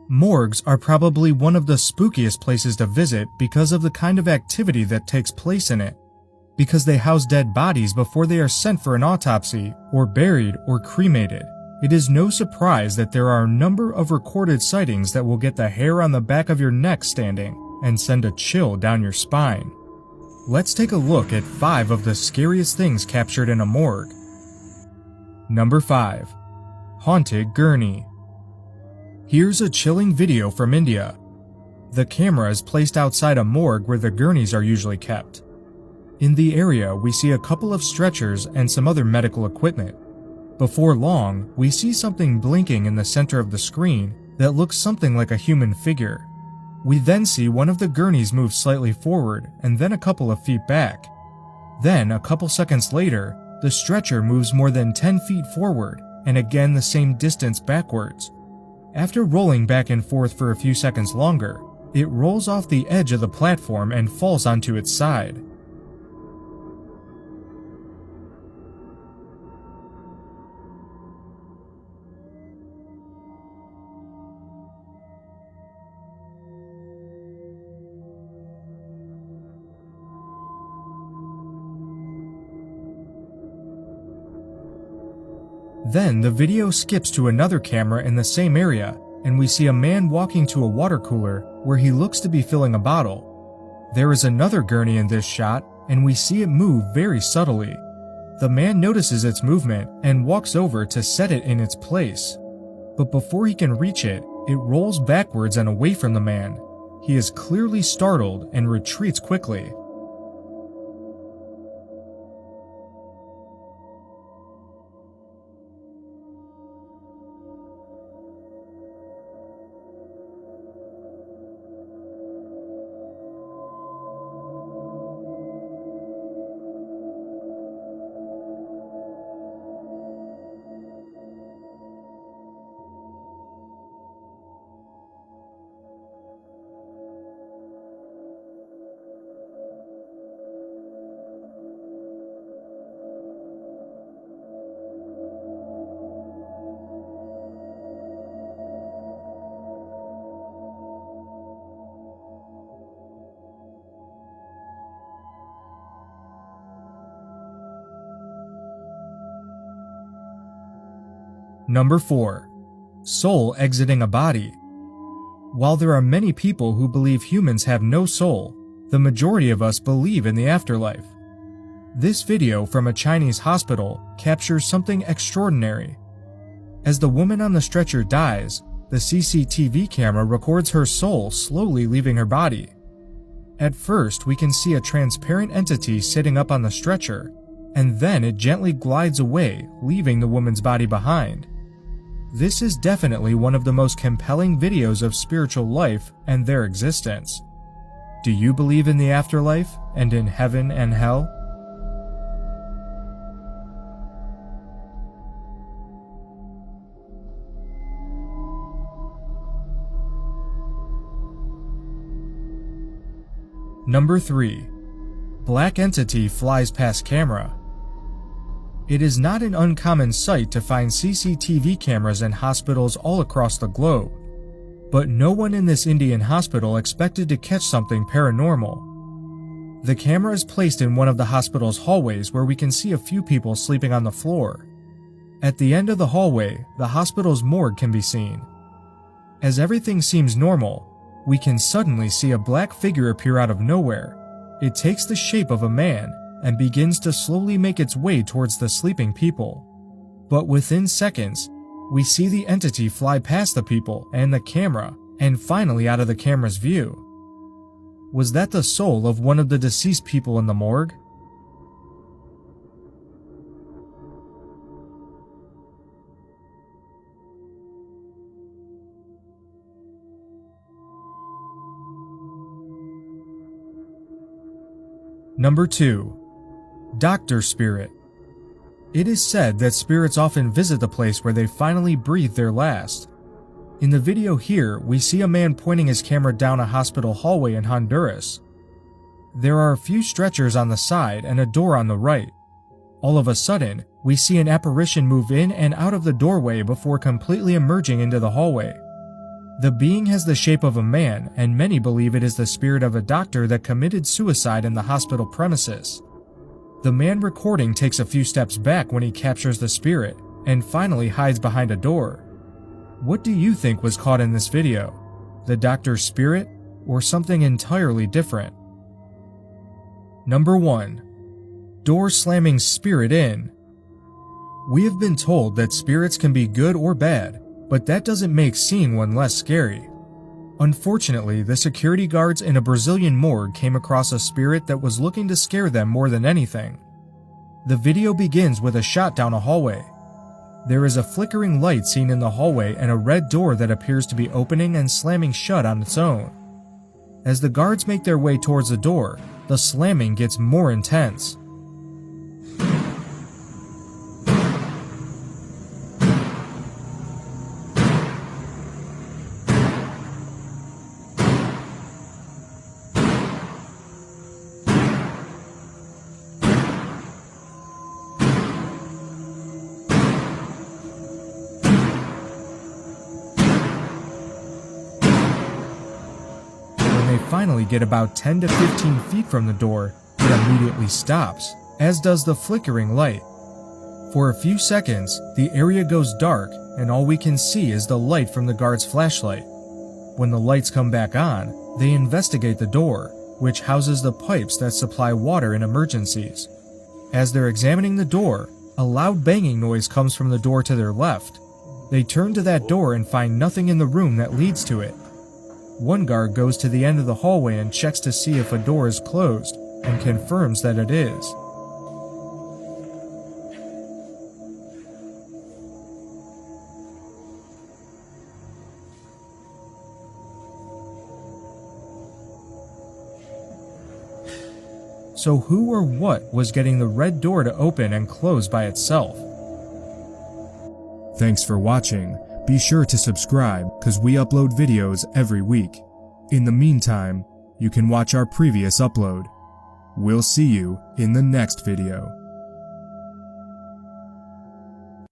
Morgues are probably one of the spookiest places to visit because of the kind of activity that takes place in it. Because they house dead bodies before they are sent for an autopsy, or buried, or cremated. It is no surprise that there are a number of recorded sightings that will get the hair on the back of your neck standing and send a chill down your spine. Let's take a look at 5 of the scariest things captured in a morgue. Number 5. Haunted Gurney. Here's a chilling video from India. The camera is placed outside a morgue where the gurneys are usually kept. In the area, we see a couple of stretchers and some other medical equipment. Before long, we see something blinking in the center of the screen that looks something like a human figure. We then see one of the gurneys move slightly forward and then a couple of feet back. Then, a couple seconds later, the stretcher moves more than 10 feet forward and again the same distance backwards. After rolling back and forth for a few seconds longer, it rolls off the edge of the platform and falls onto its side. Then the video skips to another camera in the same area, and we see a man walking to a water cooler where he looks to be filling a bottle. There is another gurney in this shot, and we see it move very subtly. The man notices its movement and walks over to set it in its place. But before he can reach it, it rolls backwards and away from the man. He is clearly startled and retreats quickly. Number 4. Soul exiting a body. While there are many people who believe humans have no soul, the majority of us believe in the afterlife. This video from a Chinese hospital captures something extraordinary. As the woman on the stretcher dies, the CCTV camera records her soul slowly leaving her body. At first, we can see a transparent entity sitting up on the stretcher, and then it gently glides away, leaving the woman's body behind. This is definitely one of the most compelling videos of spiritual life and their existence. Do you believe in the afterlife and in heaven and hell? Number 3. Black entity flies past camera. It is not an uncommon sight to find CCTV cameras in hospitals all across the globe, but no one in this Indian hospital expected to catch something paranormal. The camera is placed in one of the hospital's hallways where we can see a few people sleeping on the floor. At the end of the hallway, the hospital's morgue can be seen. As everything seems normal, we can suddenly see a black figure appear out of nowhere. It takes the shape of a man and begins to slowly make its way towards the sleeping people. But within seconds, we see the entity fly past the people and the camera, and finally out of the camera's view. Was that the soul of one of the deceased people in the morgue? Number 2. Doctor Spirit. It is said that spirits often visit the place where they finally breathe their last. In the video here, we see a man pointing his camera down a hospital hallway in Honduras. There are a few stretchers on the side and a door on the right. All of a sudden, we see an apparition move in and out of the doorway before completely emerging into the hallway. The being has the shape of a man, and many believe it is the spirit of a doctor that committed suicide in the hospital premises. The man recording takes a few steps back when he captures the spirit, and finally hides behind a door. What do you think was caught in this video? The doctor's spirit, or something entirely different? Number 1. Door slamming spirit in. We have been told that spirits can be good or bad, but that doesn't make seeing one less scary. Unfortunately, the security guards in a Brazilian morgue came across a spirit that was looking to scare them more than anything. The video begins with a shot down a hallway. There is a flickering light seen in the hallway and a red door that appears to be opening and slamming shut on its own. As the guards make their way towards the door, the slamming gets more intense. Finally get about 10 to 15 feet from the door, it immediately stops, as does the flickering light. For a few seconds, the area goes dark and all we can see is the light from the guard's flashlight. When the lights come back on, they investigate the door, which houses the pipes that supply water in emergencies. As they're examining the door, a loud banging noise comes from the door to their left. They turn to that door and find nothing in the room that leads to it. One guard goes to the end of the hallway and checks to see if a door is closed, and confirms that it is. So who or what was getting the red door to open and close by itself? Thanks for watching. Be sure to subscribe, because we upload videos every week. In the meantime, you can watch our previous upload. We'll see you in the next video.